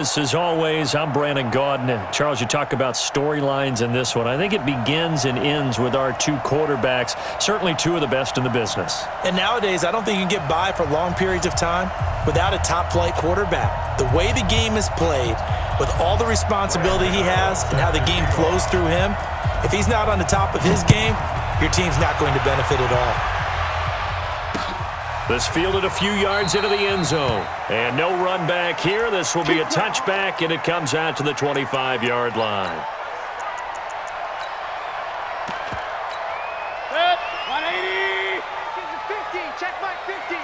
As always, I'm Brandon Gaudin. Charles, you talk about storylines in this one. I think it begins and ends with our two quarterbacks, certainly two of the best in the business. And nowadays, I don't think you can get by for long periods of time without a top-flight quarterback. The way the game is played, with all the responsibility he has and how the game flows through him, if he's not on the top of his game, your team's not going to benefit at all. This fielded a few yards into the end zone. And no run back here. This will be a touchback, and it comes out to the 25-yard line. Good. 180. 50. Check my 50.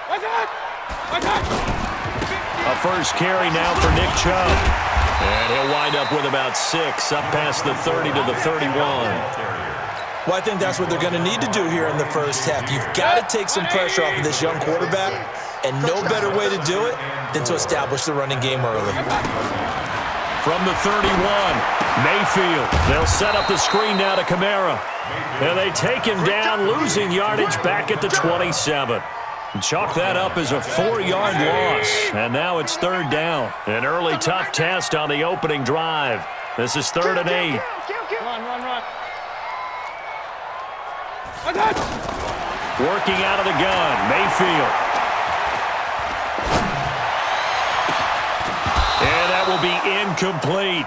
What's that? What's that? A first carry now for Nick Chubb. And he'll wind up with about 6, up past the 30 to the 31. Well, I think that's what they're going to need to do here in the first half. You've got to take some pressure off of this young quarterback, and no better way to do it than to establish the running game early. From the 31, Mayfield. They'll set up the screen now to Kamara. And they take him down, losing yardage back at the 27. Chalk that up as a 4-yard loss, and now it's third down. An early tough test on the opening drive. This is 3rd and 8. Run. Working out of the gun, Mayfield. And that will be incomplete.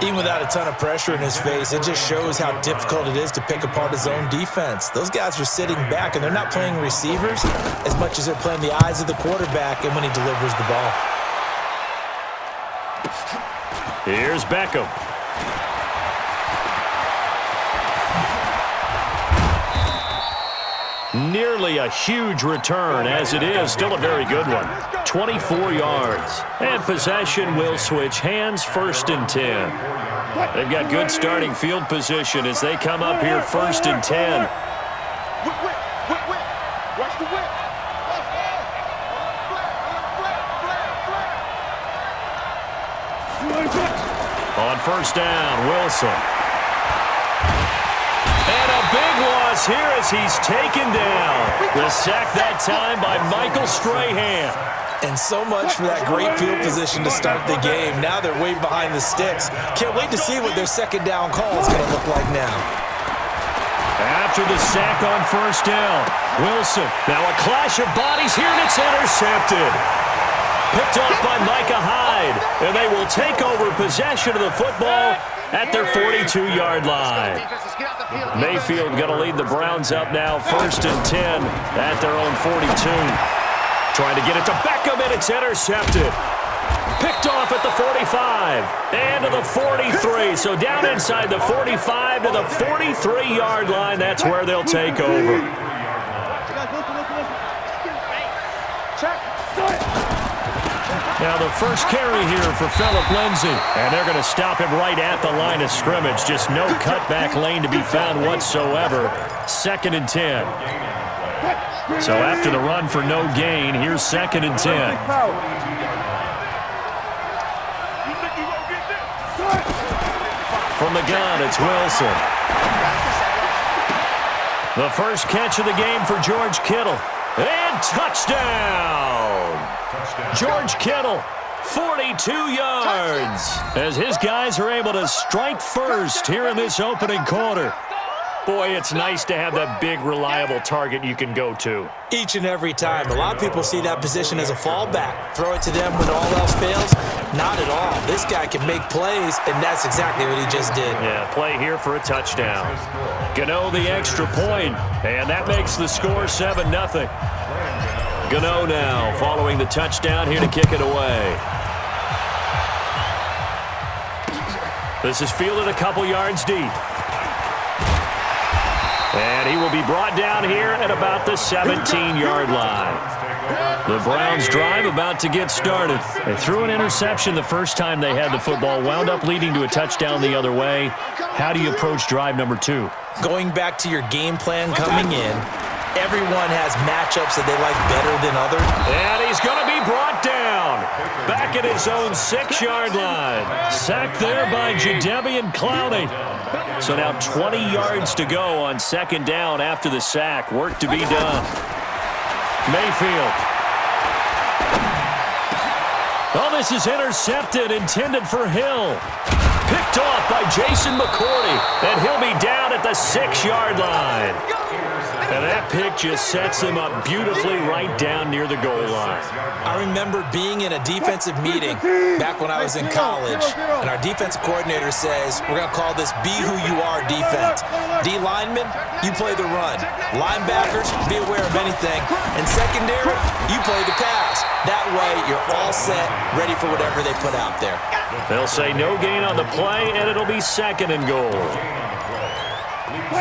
Even without a ton of pressure in his face, it just shows how difficult it is to pick apart his own defense. Those guys are sitting back, and they're not playing receivers as much as they're playing the eyes of the quarterback and when he delivers the ball. Here's Beckham. Nearly a huge return, as it is still a very good one. 24 yards. And possession will switch hands, 1st and 10. They've got good starting field position as they come up here 1st and 10. Watch the whip. On 1st down, Wilson. And a big loss here as he's taken down. The sack that time by Michael Strahan. And so much for that great field position to start the game. Now they're way behind the sticks. Can't wait to see what their 2nd down call is going to look like now. After the sack on 1st down, Wilson. Now a clash of bodies here, and it's intercepted. Picked off by Micah Hyde. And they will take over possession of the football at their 42-yard line. Mayfield going to lead the Browns up now, 1st and 10 at their own 42. Trying to get it to Beckham, and it's intercepted. Picked off at the 45 and to the 43. So down inside the 45 to the 43-yard line. That's where they'll take over. Now the first carry here for Phillip Lindsay. And they're going to stop him right at the line of scrimmage. Just no cutback lane to be found whatsoever. 2nd and 10. So after the run for no gain, here's 2nd and 10. From the gun, it's Wilson. The first catch of the game for George Kittle. And touchdown! George Kittle, 42 yards, as his guys are able to strike first here in this opening quarter. Boy, it's nice to have that big, reliable target you can go to. Each and every time. A lot of people see that position as a fallback. Throw it to them when all else fails. Not at all. This guy can make plays, and that's exactly what he just did. Yeah, play here for a touchdown. Gano the extra point, and that makes the score 7-0. Gano now following the touchdown here to kick it away. This is fielded a couple yards deep. And he will be brought down here at about the 17-yard line. The Browns drive about to get started. They threw an interception the first time they had the football, wound up leading to a touchdown the other way. How do you approach drive number 2? Going back to your game plan coming in, everyone has matchups that they like better than others. And he's going to be brought down. Back at his own 6-yard line. Sacked there by Jadeveon Clowney. So now 20 yards to go on 2nd down after the sack. Work to be done. Mayfield. Oh, this is intercepted, intended for Hill. Picked off by Jason McCourty, and he'll be down at the 6-yard line. And that pick just sets him up beautifully right down near the goal line. I remember being in a defensive meeting back when I was in college, and our defensive coordinator says, we're going to call this Be Who You Are defense. D linemen, you play the run. Linebackers, be aware of anything. And secondary, you play the pass. That way, you're all set, ready for whatever they put out there. They'll say no gain on the play, and it'll be 2nd and goal.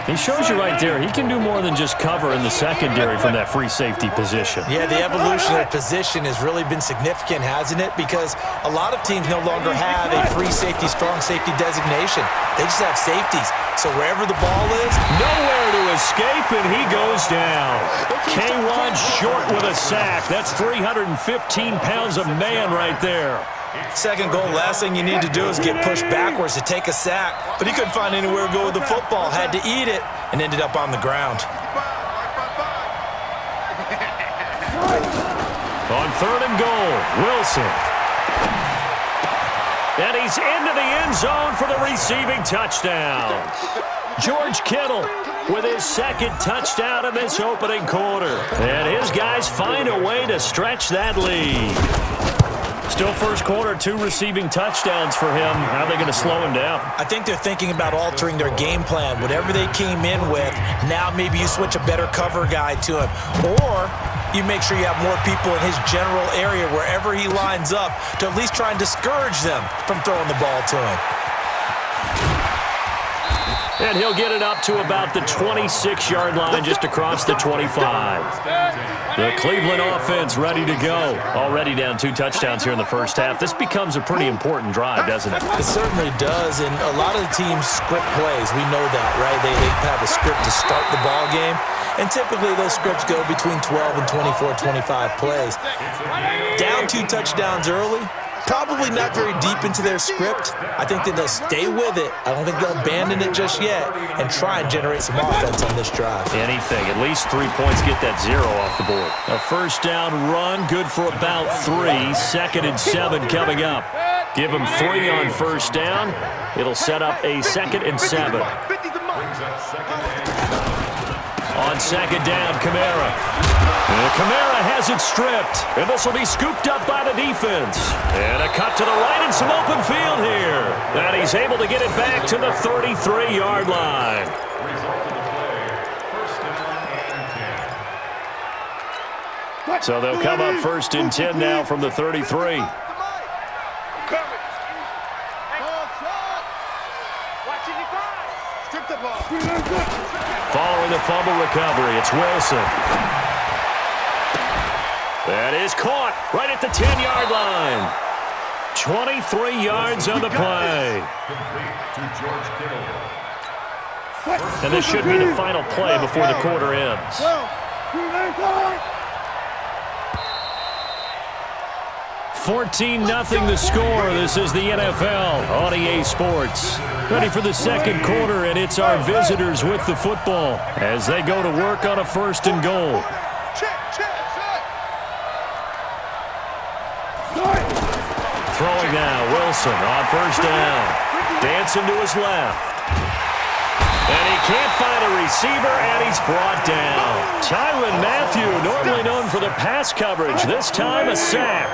He shows you right there, he can do more than just cover in the secondary from that free safety position. Yeah, the evolution of position has really been significant, hasn't it? Because a lot of teams no longer have a free safety, strong safety designation. They just have safeties. So wherever the ball is, nowhere to escape, and he goes down. K1 short with a sack. That's 315 pounds of man right there. 2nd goal, last thing you need to do is get pushed backwards to take a sack. But he couldn't find anywhere to go with the football, had to eat it, and ended up on the ground. On 3rd and goal, Wilson. And he's into the end zone for the receiving touchdown. George Kittle with his 2nd touchdown in this opening quarter. And his guys find a way to stretch that lead. Still first quarter, 2 receiving touchdowns for him. How are they going to slow him down? I think they're thinking about altering their game plan. Whatever they came in with, now maybe you switch a better cover guy to him. Or you make sure you have more people in his general area wherever he lines up to at least try and discourage them from throwing the ball to him. And he'll get it up to about the 26-yard line, just across the 25. The Cleveland offense ready to go. Already down 2 touchdowns here in the first half. This becomes a pretty important drive, doesn't it? It certainly does, and a lot of the teams script plays. We know that, right? They have a script to start the ball game, and typically those scripts go between 12 and 24, 25 plays. Down 2 touchdowns early, probably not very deep into their script. I think that they'll stay with it. I don't think they'll abandon it just yet and try and generate some offense on this drive. Anything. At least 3 points, get that 0 off the board. A first down run, good for about 3. 2nd and 7 coming up. Give them 3 on first down. It'll set up a 2nd and 7. On 2nd down, Kamara. And Kamara has it stripped, and this will be scooped up by the defense. And a cut to the right and some open field here. And he's able to get it back to the 33-yard line. So they'll come up 1st and 10 now from the 33. Following the fumble recovery, it's Wilson. That is caught right at the 10-yard line. 23 yards on the play. And this should be the final play before the quarter ends. 14-0 the score. This is the NFL on EA Sports. Ready for the 2nd quarter, and it's our visitors with the football as they go to work on a 1st and goal. Throwing now, Wilson on first down. Dancing to his left. And he can't find a receiver, and he's brought down. Tyrann Mathieu, normally known for the pass coverage, this time a sack.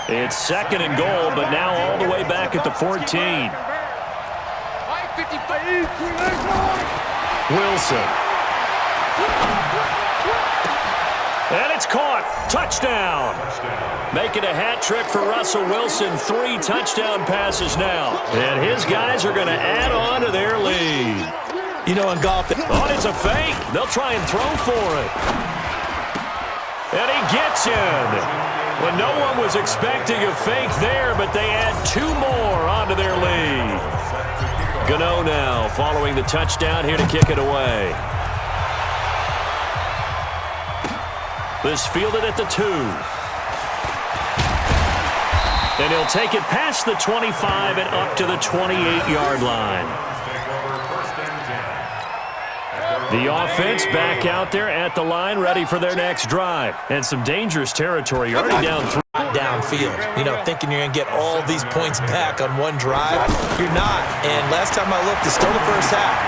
It's 2nd and goal, but now all the way back at the 14. Wilson. And it's caught. Touchdown. Making a hat trick for Russell Wilson. 3 touchdown passes now. And his guys are going to add on to their lead. You know, in golf, it's a fake. They'll try and throw for it. And he gets in. When no one was expecting a fake there, but they add 2 more onto their lead. Gano now following the touchdown here to kick it away. This fielded at the 2. And he'll take it past the 25 and up to the 28-yard line. The offense back out there at the line, ready for their next drive. And some dangerous territory, already down 3. downfield, thinking you're going to get all these points back on one drive. You're not. And last time I looked, it's still the first half.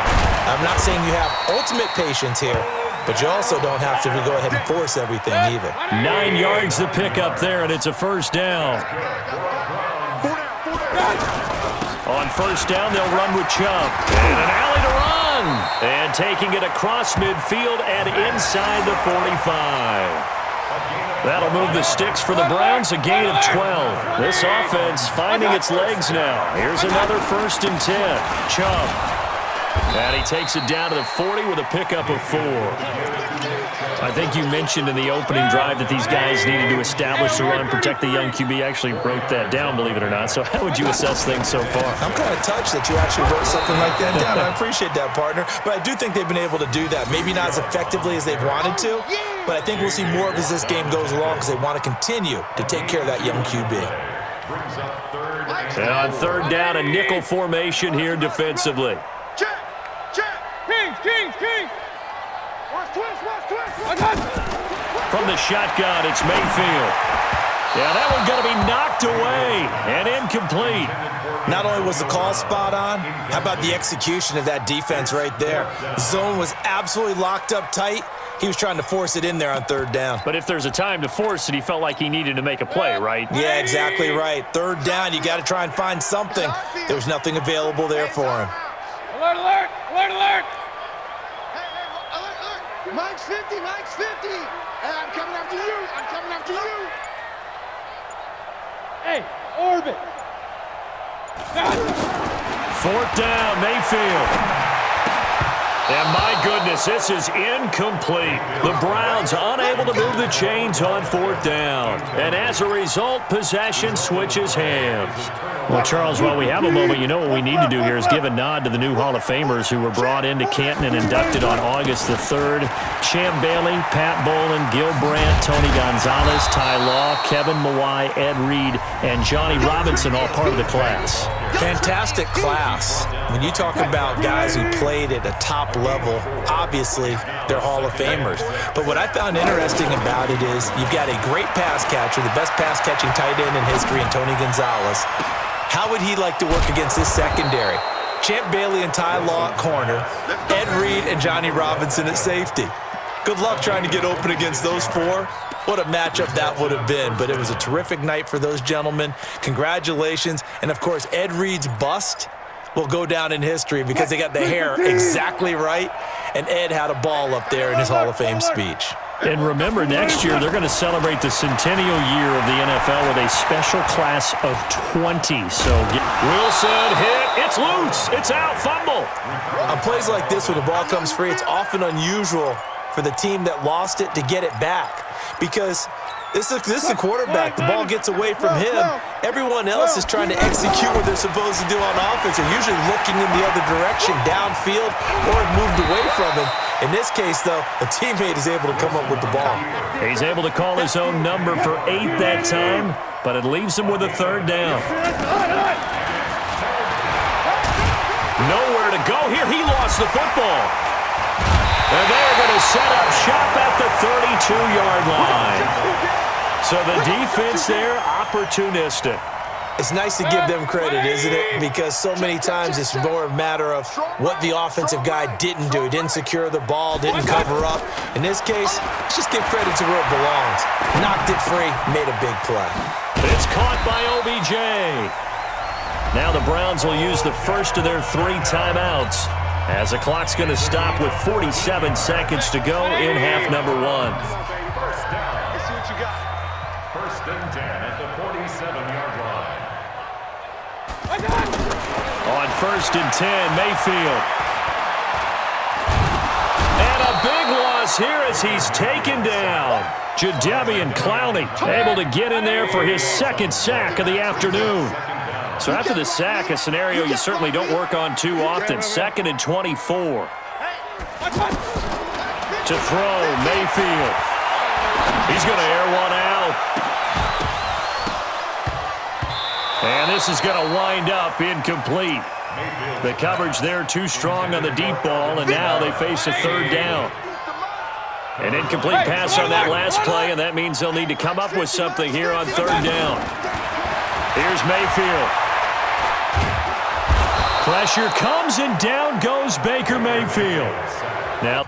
I'm not saying you have ultimate patience here, but you also don't have to go ahead and force everything either. 9 yards to pick up there, and it's a first down. On first down, they'll run with Chubb. And an alley to run. And taking it across midfield and inside the 45. That'll move the sticks for the Browns, a gain of 12. This offense finding its legs now. Here's another 1st and 10. Chubb. And he takes it down to the 40 with a pickup of 4. I think you mentioned in the opening drive that these guys needed to establish the run, protect the young QB. I actually wrote that down, believe it or not. So how would you assess things so far? I'm kind of touched that you actually wrote something like that down. I appreciate that, partner. But I do think they've been able to do that. Maybe not as effectively as they've wanted to, but I think we'll see more of as this game goes along because they want to continue to take care of that young QB. And on third down, a nickel formation here defensively. Kings! From the shotgun, it's Mayfield. Yeah, that one's going to be knocked away and incomplete. Not only was the call spot on, how about the execution of that defense right there? Zone was absolutely locked up tight. He was trying to force it in there on third down. But if there's a time to force it, he felt like he needed to make a play, right? Yeah, exactly right. Third down, you got to try and find something. There was nothing available there for him. Alert, alert, alert, alert. Mike's 50, Mike's 50. Hey, I'm coming after you. Hey, orbit. 4th down, Mayfield. And my goodness, this is incomplete. The Browns unable to move the chains on 4th down. And as a result, possession switches hands. Well, Charles, while we have a moment, you know what we need to do here is give a nod to the new Hall of Famers who were brought into Canton and inducted on August the 3rd. Champ Bailey, Pat Bolin, Gil Brandt, Tony Gonzalez, Ty Law, Kevin Mawai, Ed Reed, and Johnny Robinson, all part of the class. Fantastic class. When you talk about guys who played at a top level, obviously they're Hall of Famers. But what I found interesting about it is you've got a great pass catcher, the best pass-catching tight end in history, in Tony Gonzalez. How would he like to work against this secondary? Champ Bailey and Ty Law at corner, Ed Reed and Johnny Robinson at safety. Good luck trying to get open against those four. What a matchup that would have been. But it was a terrific night for those gentlemen. Congratulations. And, of course, Ed Reed's bust will go down in history because they got the hair exactly right. And Ed had a ball up there in his Hall of Fame speech. And remember, next year they're going to celebrate the centennial year of the NFL with a special class of 20. So Wilson hit. It's loose. It's out. Fumble. On plays like this, when the ball comes free, it's often unusual for the team that lost it to get it back because this is the quarterback. The ball gets away from him. Everyone else is trying to execute what they're supposed to do on offense. They're usually looking in the other direction, downfield, or have moved away from him. In this case, though, a teammate is able to come up with the ball. He's able to call his own number for 8 that time, but it leaves him with a 3rd down. Nowhere to go here. He lost the football. And they're going to set up shop at the 32-yard line. So the defense there, opportunistic. It's nice to give them credit, isn't it? Because so many times it's more a matter of what the offensive guy didn't do. He didn't secure the ball, didn't cover up. In this case, let's just give credit to where it belongs. Knocked it free, made a big play. It's caught by OBJ. Now the Browns will use the first of their 3 timeouts as the clock's going to stop with 47 seconds to go in half number 1. Let's see what you got. 1st and 10 at the 47-yard line. On 1st and 10, Mayfield. And a big loss here as he's taken down. Jadeveon Clowney able to get in there for his 2nd sack of the afternoon. So after the sack, a scenario you certainly don't work on too often. 2nd and 24. To throw, Mayfield. He's going to air one out. And this is going to wind up incomplete. The coverage there too strong on the deep ball, and now they face a 3rd down. An incomplete pass on that last play, and that means they'll need to come up with something here on third down. Here's Mayfield. Pressure comes, and down goes Baker Mayfield. Now